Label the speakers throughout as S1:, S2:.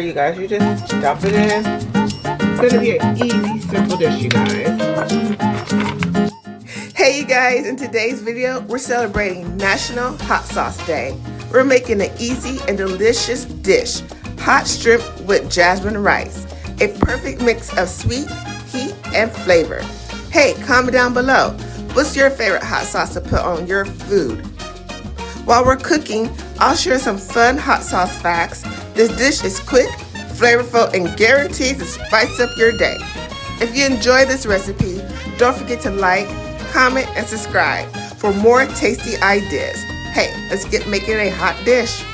S1: You guys, you just dump it in. It's gonna be an easy, simple dish, you guys. Hey you guys, in today's video, we're celebrating National Hot Sauce Day. We're making an easy and delicious dish, hot shrimp with jasmine rice. A perfect mix of sweet, heat, and flavor. Hey, comment down below. What's your favorite hot sauce to put on your food? While we're cooking, I'll share some fun hot sauce facts. This dish is quick, flavorful, and guaranteed to spice up your day. If you enjoy this recipe, don't forget to like, comment, and subscribe for more tasty ideas. Hey, let's get making a hot dish.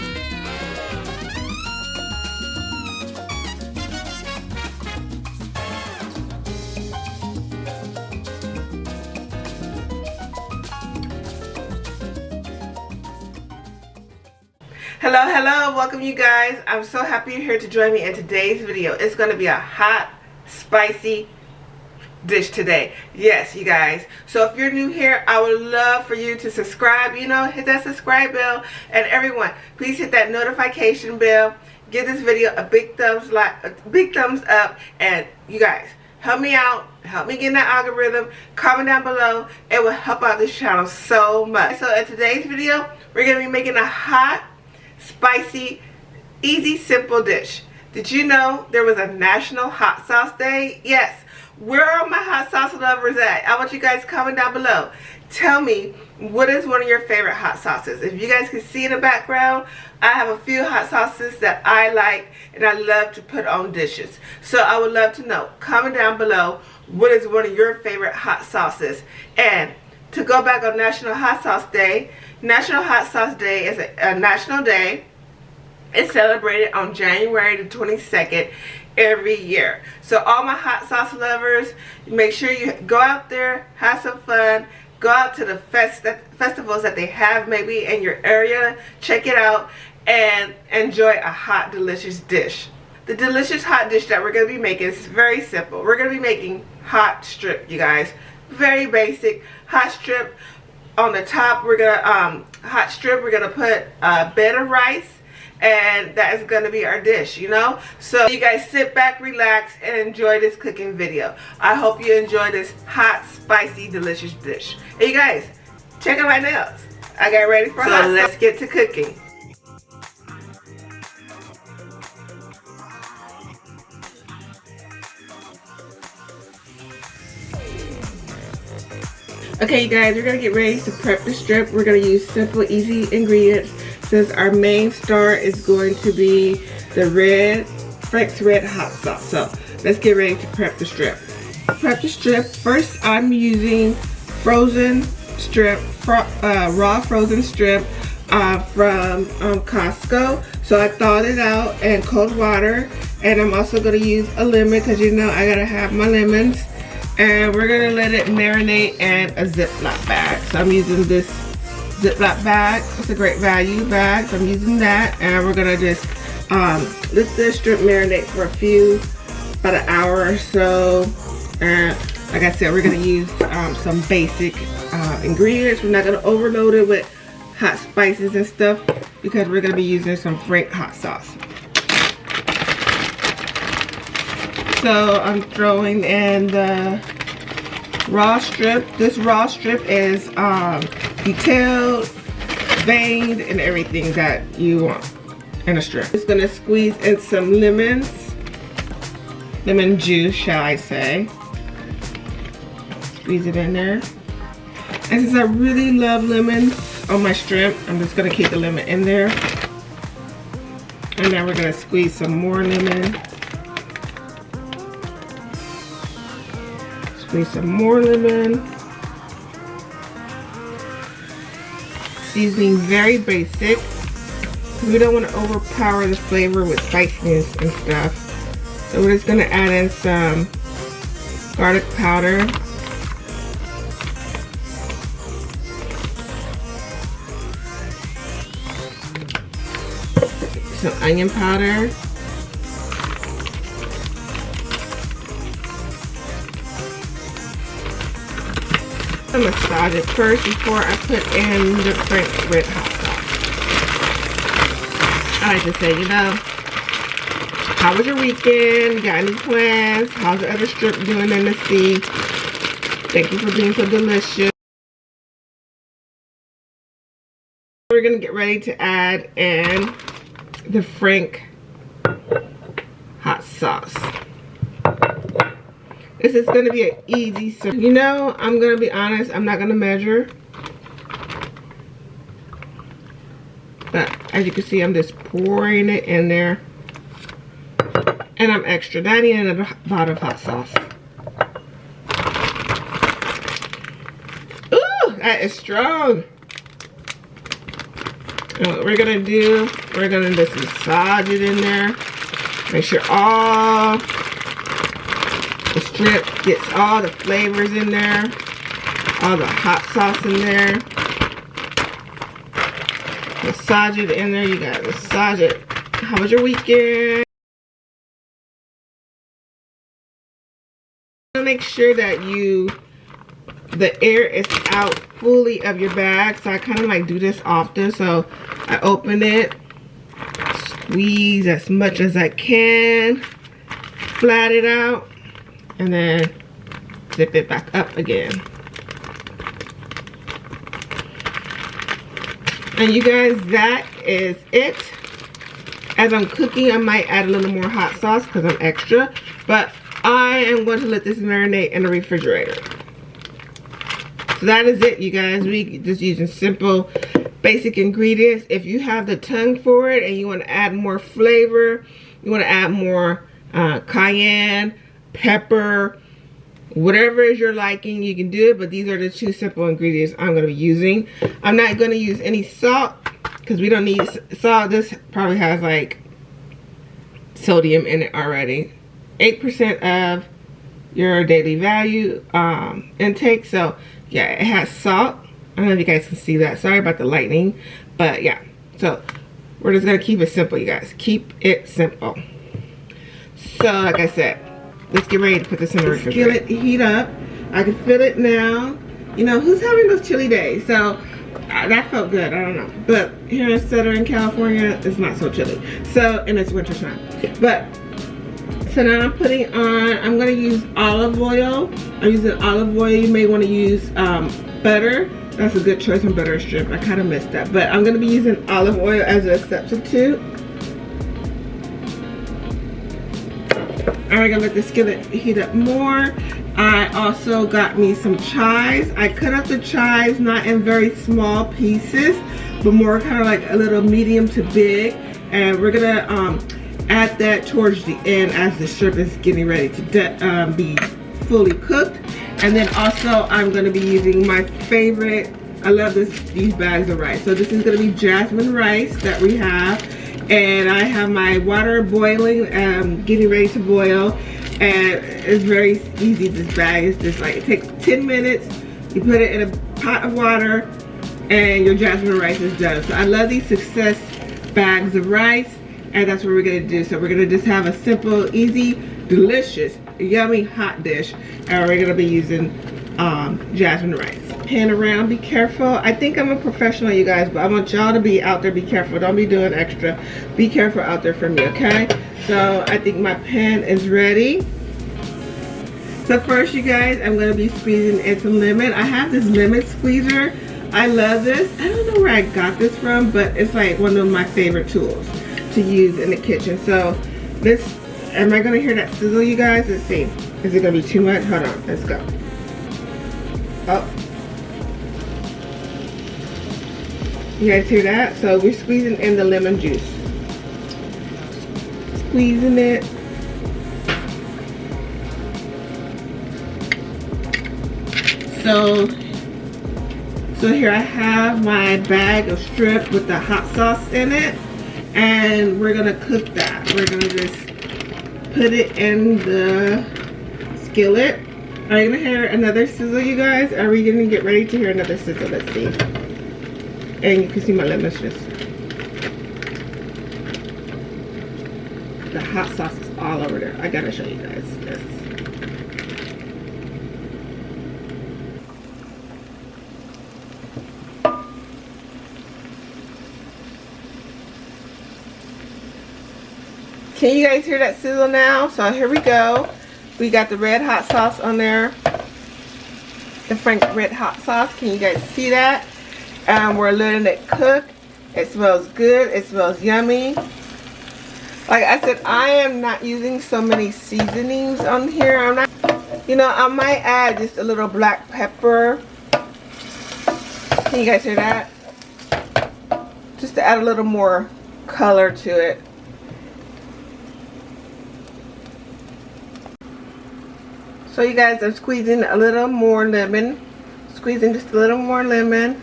S1: Hello, welcome you guys. I'm so happy you're here to join me in today's video. It's going to be a hot, spicy dish today. Yes, you guys. So if you're new here, I would love for you to subscribe, hit that subscribe bell, and everyone, please hit that notification bell. Give this video a big thumbs up, and you guys, help me out. Help me get in that algorithm. Comment down below. It will help out this channel so much. So in today's video, we're going to be making a hot, spicy, easy, simple dish. Did you know there was a National Hot Sauce Day? Yes. Where are my hot sauce lovers at? I want you guys to comment down below. Tell me, what is one of your favorite hot sauces? If you guys can see in the background, I have a few hot sauces that I like and I love to put on dishes. So I would love to know. Comment down below, what is one of your favorite hot sauces? And to go back on National Hot Sauce Day, National Hot Sauce Day is a national day. It's celebrated on January the 22nd every year. So all my hot sauce lovers, make sure you go out there, have some fun, go out to the festivals that they have maybe in your area, check it out, and enjoy a hot, delicious dish. The delicious hot dish that we're going to be making is very simple. We're going to be making hot strip, you guys. Very basic hot strip. On the top, we're gonna hot strip. We're gonna put a bed of rice, and that is gonna be our dish. So you guys sit back, relax, and enjoy this cooking video. I hope you enjoy this hot, spicy, delicious dish. Hey, you guys, check out my nails. I got ready for hot. So let's get to cooking. Okay, you guys, we're going to get ready to prep the strip. We're going to use simple, easy ingredients since our main star is going to be the Frank's Red Hot Sauce. So let's get ready to prep the strip. Prep the strip. First, I'm using frozen strip, raw frozen strip from Costco. So I thawed it out in cold water, and I'm also going to use a lemon because I got to have my lemons. And we're going to let it marinate in a Ziploc bag. So I'm using this Ziploc bag. It's a great value bag. So I'm using that. And we're going to just let this strip marinate for about an hour or so. And like I said, we're going to use some basic ingredients. We're not going to overload it with hot spices and stuff because we're going to be using some Frank's hot sauce. So I'm throwing in the raw strip. This raw strip is detailed, veined, and everything that you want in a strip. Just gonna squeeze in some lemon juice, shall I say. Squeeze it in there. And since I really love lemon on my shrimp, I'm just gonna keep the lemon in there. And now we're gonna squeeze some more lemon. Squeeze some more lemon. Seasoning very basic. We don't want to overpower the flavor with spiciness and stuff. So we're just going to add in some garlic powder. Some onion powder. I massage it first before I put in the Frank's Red Hot Sauce. I like to say, How was your weekend? Got any plans? How's the other strip doing in the sea? Thank you for being so delicious. We're gonna get ready to add in the Frank hot sauce. This is gonna be an easy serve. You know, I'm gonna be honest, I'm not gonna measure. But as you can see, I'm just pouring it in there. And I'm extra. Not even a bottle of hot sauce. Ooh, that is strong. And what we're gonna do, we're gonna just massage it in there. Make sure all the strip gets all the flavors in there. All the hot sauce in there. Massage it in there. You gotta massage it. How was your weekend? Make sure that the air is out fully of your bag. So I kind of like do this often. So I open it, squeeze as much as I can, flat it out, and then zip it back up again. And you guys, that is it. As I'm cooking, I might add a little more hot sauce because I'm extra, but I am going to let this marinate in the refrigerator. So that is it, you guys. We just using simple, basic ingredients. If you have the tongue for it and you want to add more flavor, you want to add more cayenne, pepper, whatever is your liking, you can do it. But these are the two simple ingredients I'm going to be using. I'm not going to use any salt because we don't need salt. This probably has like sodium in it already. 8% of your daily value intake. So yeah, it has salt. I don't know if you guys can see that. Sorry about the lightning, but yeah. So we're just gonna keep it simple, you guys. Keep it simple. So like I said, let's get ready to put this in the refrigerator. Skillet heat up. I can feel it now. You know, who's having those chilly days? So that felt good. I don't know, but here in Southern California, it's not so chilly. So, and it's winter time, but. So now I'm putting on, I'm going to use olive oil. I'm using olive oil. You may want to use butter. That's a good choice on butter strip. I kind of missed that. But I'm going to be using olive oil as a substitute. I'm going to let the skillet heat up more. I also got me some chives. I cut up the chives not in very small pieces, but more kind of like a little medium to big. And we're going to add that towards the end as the shrimp is getting ready to be fully cooked. And then also I'm going to be using my favorite, I love these bags of rice. So this is going to be jasmine rice that we have, and I have my water boiling, getting ready to boil, and it's very easy. This bag is just like, it takes 10 minutes. You put it in a pot of water and your jasmine rice is done. So I love these Success bags of rice. And that's what we're gonna do. So we're gonna just have a simple, easy, delicious, yummy hot dish. And we're gonna be using jasmine rice. Pan around, be careful. I think I'm a professional, you guys, but I want y'all to be out there, be careful. Don't be doing extra. Be careful out there for me, okay? So I think my pan is ready. So first, you guys, I'm gonna be squeezing in some lemon. I have this lemon squeezer. I love this. I don't know where I got this from, but it's like one of my favorite tools to use in the kitchen. So this, am I gonna hear that sizzle, you guys? Let's see. Is it gonna be too much? Hold on, let's go. Oh, you guys hear that? So we're squeezing in the lemon juice. Squeezing it. So here I have my bag of strip with the hot sauce in it. And we're gonna cook that. We're gonna just put it in the skillet. Are you gonna hear another sizzle, you guys? Are we gonna get ready to hear another sizzle? Let's see. And you can see my lemons just. The hot sauce is all over there. I gotta show you guys this. Can you guys hear that sizzle now? So here we go. We got the red hot sauce on there. The French red hot sauce. Can you guys see that? We're letting it cook. It smells good. It smells yummy. Like I said, I am not using so many seasonings on here. I'm not, you know, I might add just a little black pepper. Can you guys hear that? Just to add a little more color to it. So you guys, I'm squeezing a little more lemon. Squeezing just a little more lemon.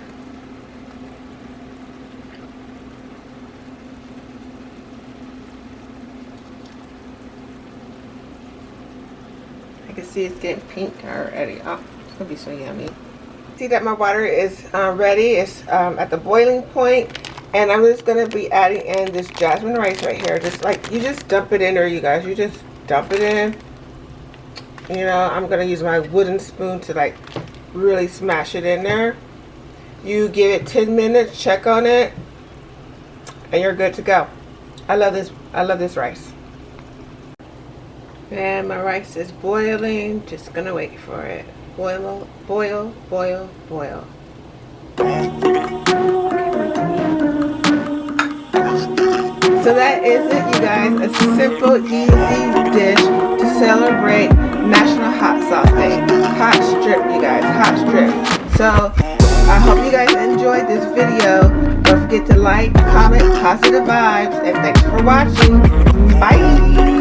S1: I can see it's getting pink already. Oh, it's gonna be so yummy. See that my water is ready. It's at the boiling point, and I'm just gonna be adding in this jasmine rice right here. Just like you just dump it in there, you guys. You just dump it in. You know, I'm gonna use my wooden spoon to like really smash it in there. You give it 10 minutes, check on it, and you're good to go. I love this. I love this rice. And my rice is boiling. Just gonna wait for it. Boil, boil, boil, boil. So that is it, you guys. A simple, easy dish to celebrate National Hot Sauce Day. Hot strip, you guys. Hot strip. So I hope you guys enjoyed this video. Don't forget to like, comment, positive vibes, and thanks for watching. Bye.